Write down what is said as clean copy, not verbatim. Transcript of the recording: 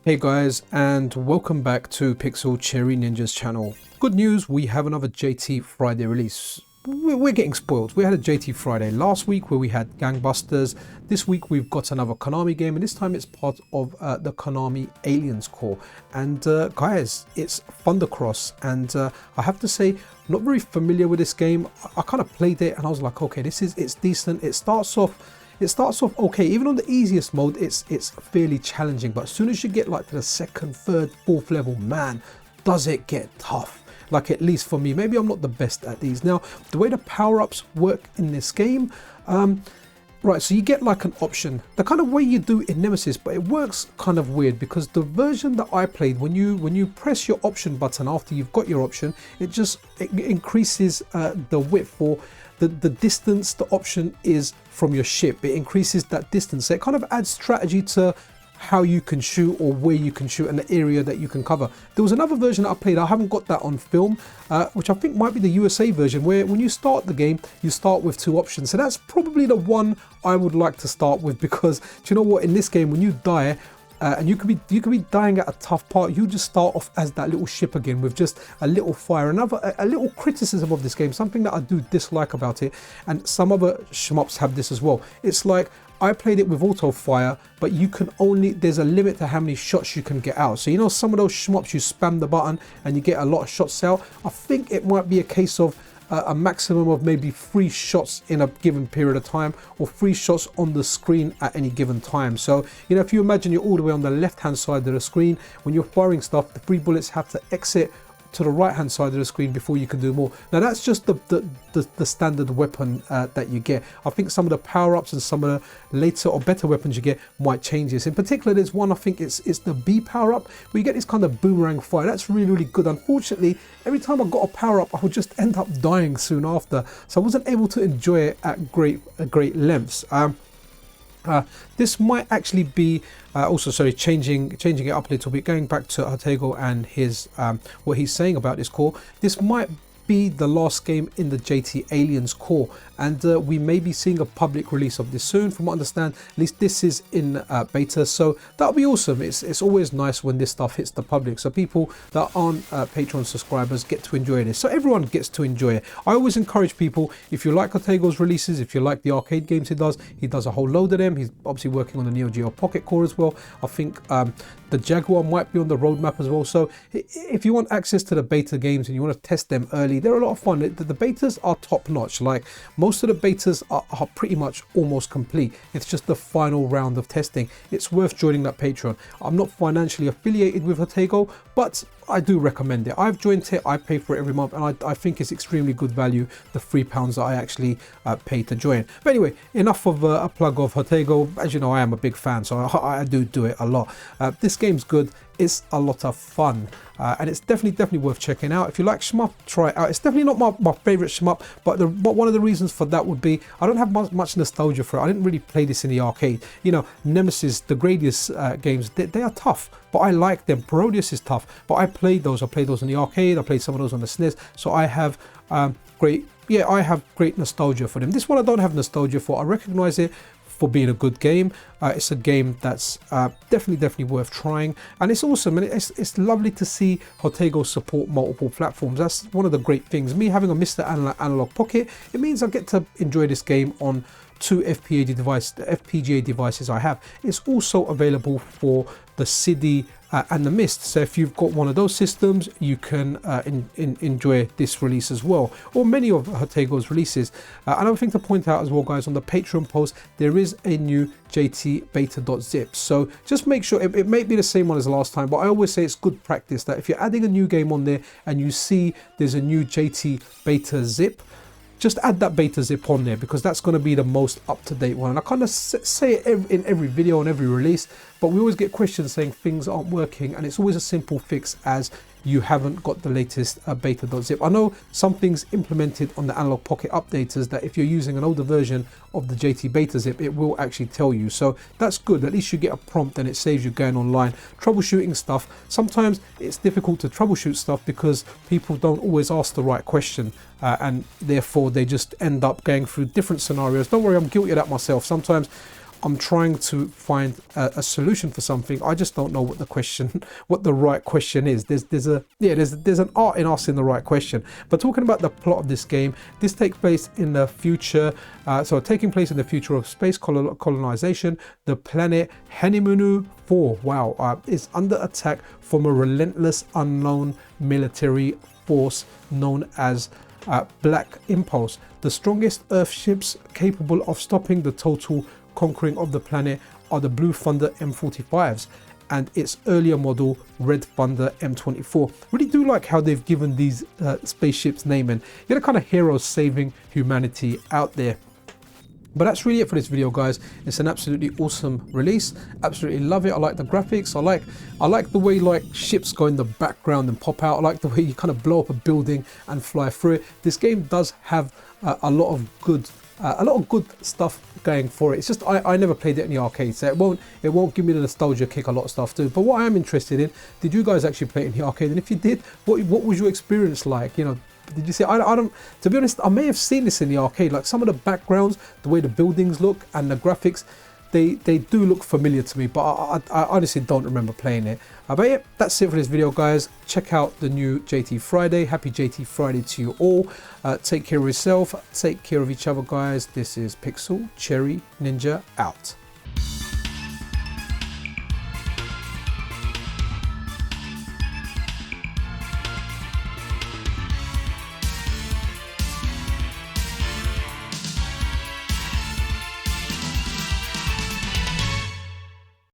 Hey guys, and welcome back to Pixel Cherry Ninja's channel. Good news, we have another JT Friday release. We're getting spoiled. We had a JT Friday last week where we had Gangbusters. This week we've got another Konami game, and this time it's part of the Konami Aliens core. And guys, it's Sandā Kurosu, and I have to say, I'm not very familiar with this game. I kind of played it and I was like, okay, it's decent. It starts off okay. Even on the easiest mode, it's fairly challenging, but as soon as you get like to the second, third, fourth level, man, does it get tough. Like, at least for me. Maybe I'm not the best at these. Now, the way the power-ups work in this game, right, so you get like an option, the kind of way you do in Nemesis, but it works kind of weird because the version that I played, when you press your option button after you've got your option, it increases the width, or the distance the option is from your ship. It increases that distance. So it kind of adds strategy to how you can shoot or where you can shoot and the area that you can cover. There was another version that I played, I haven't got that on film, which I think might be the USA version, where when you start the game, you start with two options. So that's probably the one I would like to start with, because do you know what, in this game, when you die, and you could be dying at a tough part, you just start off as that little ship again with just a little fire. A little criticism of this game, something that I do dislike about it, and some other shmups have this as well. It's like, I played it with auto fire, but you can there's a limit to how many shots you can get out. So you know, some of those shmups, you spam the button and you get a lot of shots out. I think it might be a case of a maximum of maybe 3 shots in a given period of time, or 3 shots on the screen at any given time. So, you know, if you imagine you're all the way on the left hand side of the screen, when you're firing stuff, the 3 bullets have to exit to the right hand side of the screen before you can do more. Now that's just the standard weapon that you get. I think some of the power-ups and some of the later or better weapons you get might change this. In particular, there's one, I think it's the B power-up, where you get this kind of boomerang fire. That's really good. Unfortunately, every time I got a power-up, I would just end up dying soon after, so I wasn't able to enjoy it at great lengths. This might actually be changing it up a little bit, going back to Hotego and his what he's saying about this core. This might be the last game in the JT Aliens core, and we may be seeing a public release of this soon. From what I understand, at least this is in beta, so that'll be awesome. It's always nice when this stuff hits the public, so people that aren't Patreon subscribers get to enjoy this, so everyone gets to enjoy it. I always encourage people, if you like Hotego's releases, if you like the arcade games he does a whole load of them. He's obviously working on the Neo Geo Pocket Core as well. I think the Jaguar might be on the roadmap as well. So if you want access to the beta games and you want to test them early, they're a lot of fun. The betas are top notch. Like, most of the betas are pretty much almost complete. It's just the final round of testing. It's worth joining that Patreon. I'm not financially affiliated with Hotego, but I do recommend it. I've joined it, I pay for it every month, and I think it's extremely good value, the £3 that I actually pay to join. But anyway, enough of a plug of Hotego. As you know, I am a big fan, so I do it a lot. This game's good, it's a lot of fun, and it's definitely worth checking out. If you like shmup, try it out. It's definitely not my favorite shmup, but one of the reasons for that would be I don't have much nostalgia for it. I didn't really play this in the arcade. You know, Nemesis, the Gradius games, they are tough, but I like them. Gradius is tough, but I played those in the arcade. I played some of those on the SNES, so I have great nostalgia for them. This one I don't have nostalgia for. I recognize it for being a good game. It's a game that's definitely worth trying, and it's awesome, and it's lovely to see Hotego support multiple platforms. That's one of the great things. Me having a MiSTer Analogue Pocket, it means I get to enjoy this game on 2 FPGA devices I have. It's also available for the SiDi and the MiST. So if you've got one of those systems, you can enjoy this release as well, or many of Hotego's releases. Another thing to point out as well, guys, on the Patreon post, there is a new JT beta.zip. So just make sure, it may be the same one as last time, but I always say it's good practice that if you're adding a new game on there and you see there's a new JT beta zip, just add that beta zip on there, because that's going to be the most up-to-date one. And I kind of say it in every video and every release, but we always get questions saying things aren't working, and it's always a simple fix as you haven't got the latest beta.zip. I know some things implemented on the Analogue Pocket updaters that if you're using an older version of the JT beta zip, it will actually tell you. So that's good. At least you get a prompt and it saves you going online. Troubleshooting stuff, sometimes it's difficult to troubleshoot stuff because people don't always ask the right question, and therefore they just end up going through different scenarios. Don't worry, I'm guilty of that myself. Sometimes I'm trying to find a solution for something. I just don't know what the question, what the right question is. There's an art in asking the right question. But talking about the plot of this game, this takes place in the future. Taking place in the future of space colonization, the planet Haniamu IV, wow, is under attack from a relentless, unknown military force known as Black Impulse. The strongest Earth ships capable of stopping the total conquering of the planet are the Blue Thunder M45s and its earlier model Red Thunder M24. Really do like how they've given these spaceships naming. You're the kind of heroes saving humanity out there. But that's really it for this video, guys. It's an absolutely awesome release. Absolutely love it. I like the graphics. I like the way like ships go in the background and pop out. I like the way you kind of blow up a building and fly through it. This game does have a lot of good stuff going for it. It's just I never played it in the arcade, so it won't give me the nostalgia kick a lot of stuff do. But what I am interested in, did you guys actually play it in the arcade? And if you did, what was your experience like? You know, did you see? I don't. To be honest, I may have seen this in the arcade. Like some of the backgrounds, the way the buildings look, and the graphics, they do look familiar to me. But I honestly don't remember playing it. But yeah, that's it for this video, guys. Check out the new JT Friday. Happy JT Friday to you all. Take care of yourself. Take care of each other, guys. This is Pixel Cherry Ninja out.